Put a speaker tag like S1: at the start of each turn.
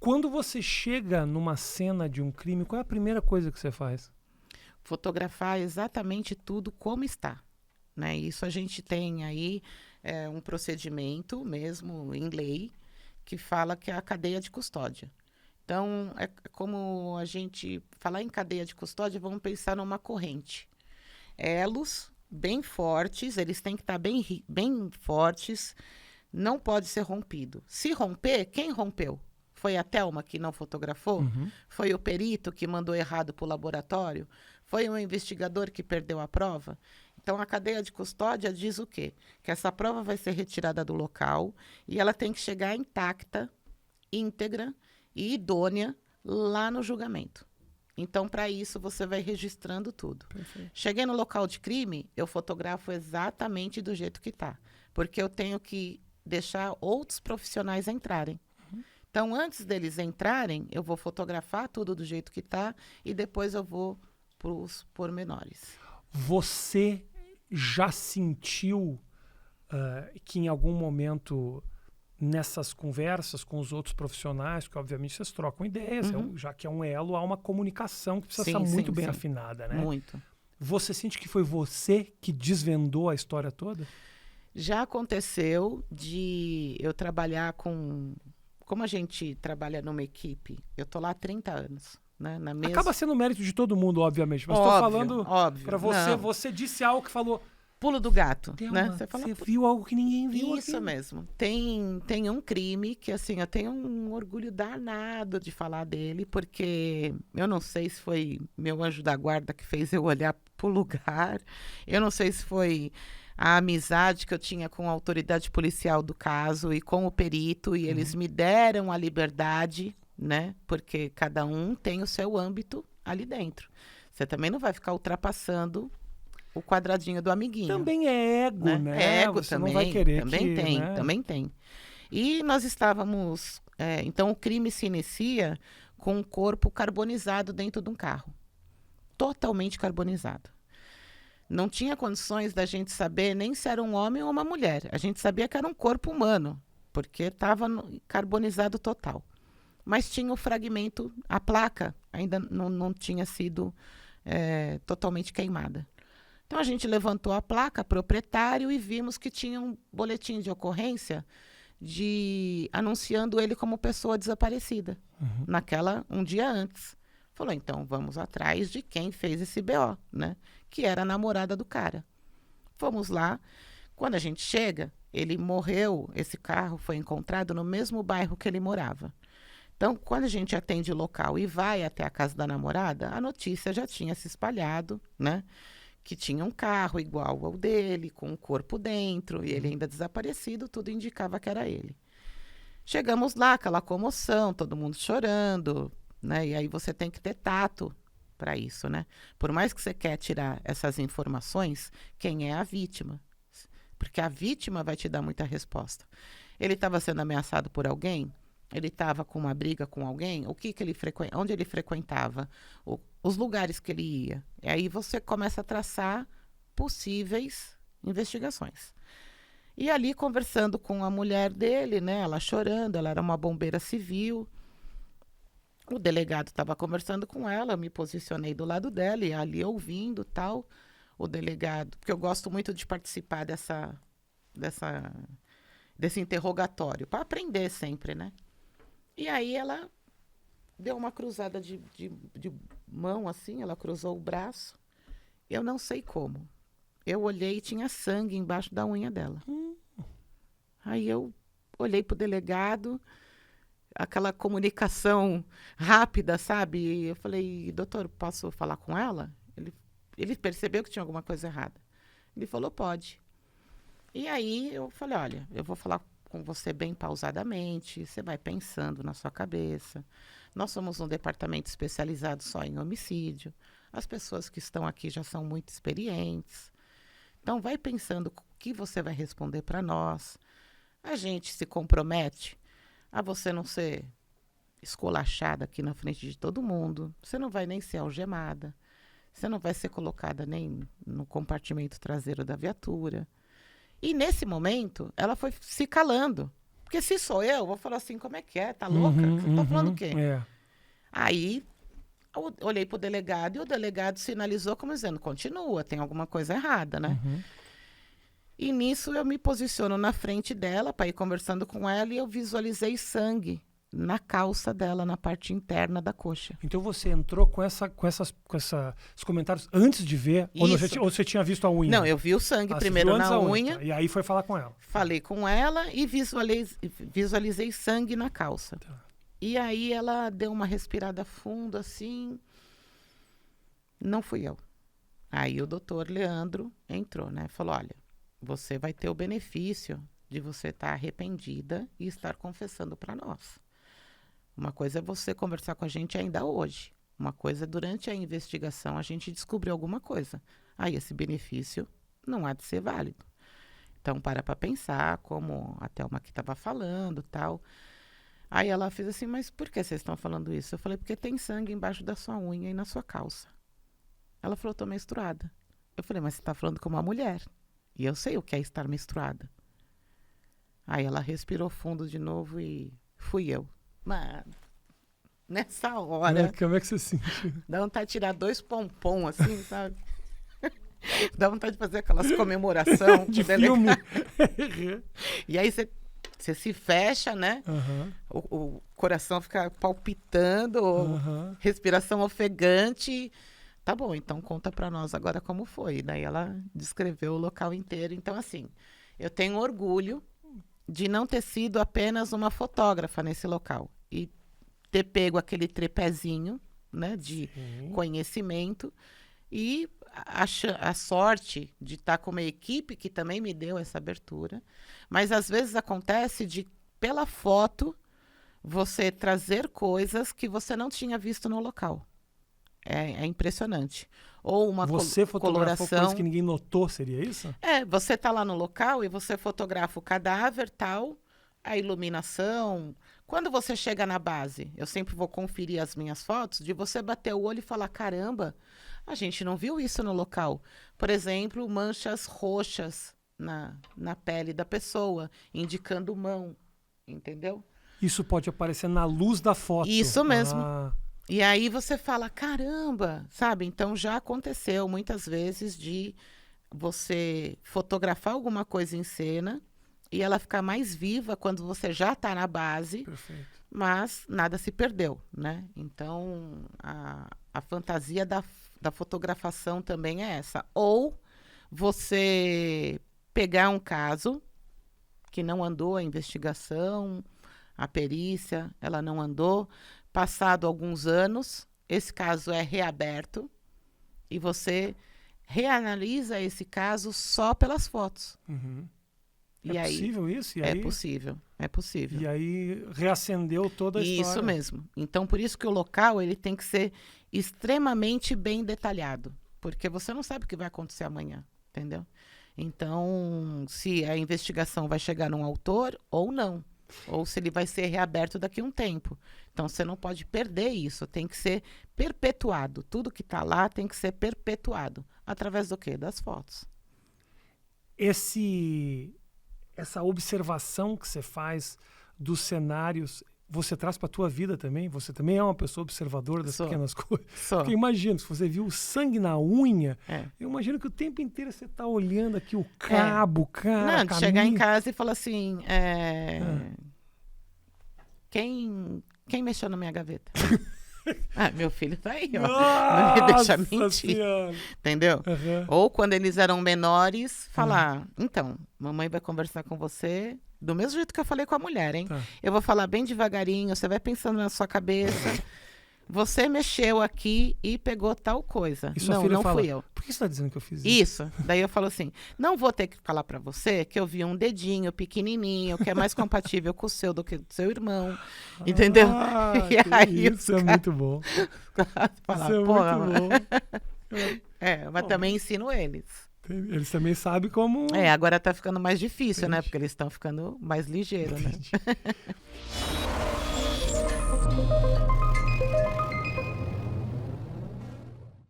S1: Quando você chega numa cena de um crime, qual é a primeira coisa que você faz?
S2: Fotografar exatamente tudo como está, né? Isso a gente tem aí um procedimento mesmo em lei que fala que é a cadeia de custódia. Então, é como a gente falar em cadeia de custódia, vamos pensar numa corrente. Elos bem fortes, eles têm que estar bem fortes, não pode ser rompido. Se romper, quem rompeu? Foi a Thelma que não fotografou?
S1: Uhum.
S2: Foi o perito que mandou errado para o laboratório? Foi o investigador que perdeu a prova? Então, a cadeia de custódia diz o quê? Que essa prova vai ser retirada do local e ela tem que chegar intacta, íntegra e idônea lá no julgamento. Então, para isso, você vai registrando tudo.
S1: Perfeito.
S2: Cheguei no local de crime, eu fotografo exatamente do jeito que está. Porque eu tenho que deixar outros profissionais entrarem. Então, antes deles entrarem, eu vou fotografar tudo do jeito que está e depois eu vou para os pormenores.
S1: Você já sentiu que em algum momento nessas conversas com os outros profissionais, que obviamente vocês trocam ideias, já que é um elo, há uma comunicação que precisa estar muito bem afinada, né?
S2: Muito.
S1: Você sente que foi você que desvendou a história toda?
S2: Já aconteceu de eu trabalhar com... Como a gente trabalha numa equipe, eu tô lá há 30 anos. Né, na mesma...
S1: Acaba sendo mérito de todo mundo, obviamente, mas estou falando para você.
S2: Não.
S1: Você disse algo que falou...
S2: Pulo do gato,
S1: Thelma,
S2: né?
S1: Você viu algo que ninguém viu.
S2: Isso
S1: aqui.
S2: mesmo. Tem um crime que, assim, eu tenho um orgulho danado de falar dele, porque eu não sei se foi meu anjo da guarda que fez eu olhar pro lugar, eu não sei se foi a amizade que eu tinha com a autoridade policial do caso e com o perito, e eles me deram a liberdade, né? Porque cada um tem o seu âmbito ali dentro. Você também não vai ficar ultrapassando o quadradinho do amiguinho.
S1: Também é ego, né?
S2: É ego
S1: você
S2: também.
S1: Não vai querer
S2: também
S1: que,
S2: tem,
S1: né?
S2: também tem. E nós estávamos... então, o crime se inicia com um corpo carbonizado dentro de um carro. Totalmente carbonizado. Não tinha condições da gente saber nem se era um homem ou uma mulher. A gente sabia que era um corpo humano, porque estava carbonizado total. Mas tinha o fragmento, a placa ainda não tinha sido totalmente queimada. Então, a gente levantou a placa, proprietário, e vimos que tinha um boletim de ocorrência anunciando ele como pessoa desaparecida, um dia antes. Falou, então, vamos atrás de quem fez esse BO, né? Que era a namorada do cara. Fomos lá. Quando a gente chega, ele morreu, esse carro foi encontrado no mesmo bairro que ele morava. Então, quando a gente atende o local e vai até a casa da namorada, a notícia já tinha se espalhado, né? Que tinha um carro igual ao dele, com um corpo dentro, e ele ainda desaparecido, tudo indicava que era ele. Chegamos lá, aquela comoção, todo mundo chorando, né? E aí você tem que ter tato para isso, né? Por mais que você quer tirar essas informações, quem é a vítima? Porque a vítima vai te dar muita resposta. Ele estava sendo ameaçado por alguém? Ele estava com uma briga com alguém? Onde ele frequentava? Os lugares que ele ia. E aí você começa a traçar possíveis investigações. E ali, conversando com a mulher dele, né? Ela chorando, ela era uma bombeira civil. O delegado estava conversando com ela, eu me posicionei do lado dela, e ali ouvindo tal. O delegado, porque eu gosto muito de participar desse interrogatório, para aprender sempre, né? E aí ela deu uma cruzada de mão, assim, ela cruzou o braço. Eu não sei como. Eu olhei e tinha sangue embaixo da unha dela. Aí eu olhei pro delegado, aquela comunicação rápida, sabe? E eu falei, doutor, posso falar com ela? Ele percebeu que tinha alguma coisa errada. Ele falou, pode. E aí eu falei, olha, eu vou falar com você bem pausadamente, você vai pensando na sua cabeça. Nós somos um departamento especializado só em homicídio. As pessoas que estão aqui já são muito experientes. Então, vai pensando o que você vai responder para nós. A gente se compromete a você não ser esculachada aqui na frente de todo mundo. Você não vai nem ser algemada. Você não vai ser colocada nem no compartimento traseiro da viatura. E nesse momento, ela foi se calando. Porque se sou eu vou falar assim, como é que é? Tá louca? Você tá falando o quê? Aí, eu olhei pro delegado e o delegado sinalizou como dizendo, continua, tem alguma coisa errada, né? E nisso eu me posiciono na frente dela para ir conversando com ela e eu visualizei sangue na calça dela, na parte interna da coxa.
S1: Então você entrou com esses comentários antes de ver? Ou você tinha visto a unha?
S2: Não, eu vi o sangue primeiro na unha.
S1: Tá. E aí foi falar com ela?
S2: Falei com ela e visualizei sangue na calça. Tá. E aí ela deu uma respirada fundo assim. Não fui eu. Aí o doutor Leandro entrou, né? Falou, olha, você vai ter o benefício de você estar arrependida e estar confessando para nós. Uma coisa é você conversar com a gente ainda hoje. Uma coisa é durante a investigação a gente descobriu alguma coisa. Aí esse benefício não há de ser válido. Então para pensar, como a Thelma que estava falando, tal. Aí ela fez assim, mas por que vocês estão falando isso? Eu falei, porque tem sangue embaixo da sua unha e na sua calça. Ela falou, estou menstruada. Eu falei, mas você está falando como uma mulher. E eu sei o que é estar menstruada. Aí ela respirou fundo de novo e fui eu. Mano, nessa hora...
S1: Como é que você sentiu?
S2: Dá vontade de tirar 2 pompom, assim, sabe? Dá vontade de fazer aquelas comemorações.
S1: De filme.
S2: E aí você se fecha, né? O coração fica palpitando, respiração ofegante. Tá bom, então conta pra nós agora como foi. Daí ela descreveu o local inteiro. Então, assim, eu tenho orgulho de não ter sido apenas uma fotógrafa nesse local e ter pego aquele tripézinho, né, de conhecimento e a sorte de estar com uma equipe que também me deu essa abertura. Mas às vezes acontece de, pela foto, você trazer coisas que você não tinha visto no local. É impressionante. Ou uma
S1: você fotografou coisas que ninguém notou, seria isso?
S2: Você está lá no local e você fotografa o cadáver, tal, a iluminação. Quando você chega na base, eu sempre vou conferir as minhas fotos, de você bater o olho e falar, caramba, a gente não viu isso no local. Por exemplo, manchas roxas na pele da pessoa, indicando mão, entendeu?
S1: Isso pode aparecer na luz da foto.
S2: Isso mesmo. E aí você fala, caramba, sabe? Então já aconteceu muitas vezes de você fotografar alguma coisa em cena e ela ficar mais viva quando você já está na base.
S1: Perfeito.
S2: Mas nada se perdeu, né? Então a fantasia da fotografação também é essa. Ou você pegar um caso que não andou a investigação, a perícia, ela não andou. Passado alguns anos, esse caso é reaberto e você reanalisa esse caso só pelas fotos.
S1: É possível isso? E aí,
S2: é possível.
S1: E aí reacendeu toda a história.
S2: Isso mesmo. Então, por isso que o local ele tem que ser extremamente bem detalhado, porque você não sabe o que vai acontecer amanhã, entendeu? Então, se a investigação vai chegar num autor ou não. Ou se ele vai ser reaberto daqui a um tempo. Então, você não pode perder isso. Tem que ser perpetuado. Tudo que está lá tem que ser perpetuado. Através do quê? Das fotos.
S1: Essa observação que você faz dos cenários, você traz para a tua vida também? Você também é uma pessoa observadora das pequenas coisas? Porque imagina, se você viu o sangue na unha, eu imagino que o tempo inteiro você está olhando aqui o cabo, cara.
S2: Não, chegar em casa e falar assim, quem mexeu na minha gaveta? Meu filho tá aí, ó. Não me deixa mentir. Senhora. Entendeu? Ou quando eles eram menores, falar, então, mamãe vai conversar com você do mesmo jeito que eu falei com a mulher, hein? Eu vou falar bem devagarinho, você vai pensando na sua cabeça. Você mexeu aqui e pegou tal coisa.
S1: E
S2: não
S1: fala,
S2: fui eu.
S1: Por que você está dizendo que eu fiz isso?
S2: Isso. Daí eu falo assim, não vou ter que falar para você que eu vi um dedinho pequenininho, que é mais compatível com o seu do que do seu irmão. Entendeu?
S1: E aí isso é muito bom.
S2: Falar,
S1: isso é muito bom.
S2: Mas também ensino eles.
S1: Eles também sabem como...
S2: agora tá ficando mais difícil, né? Porque eles estão ficando mais ligeiros, né?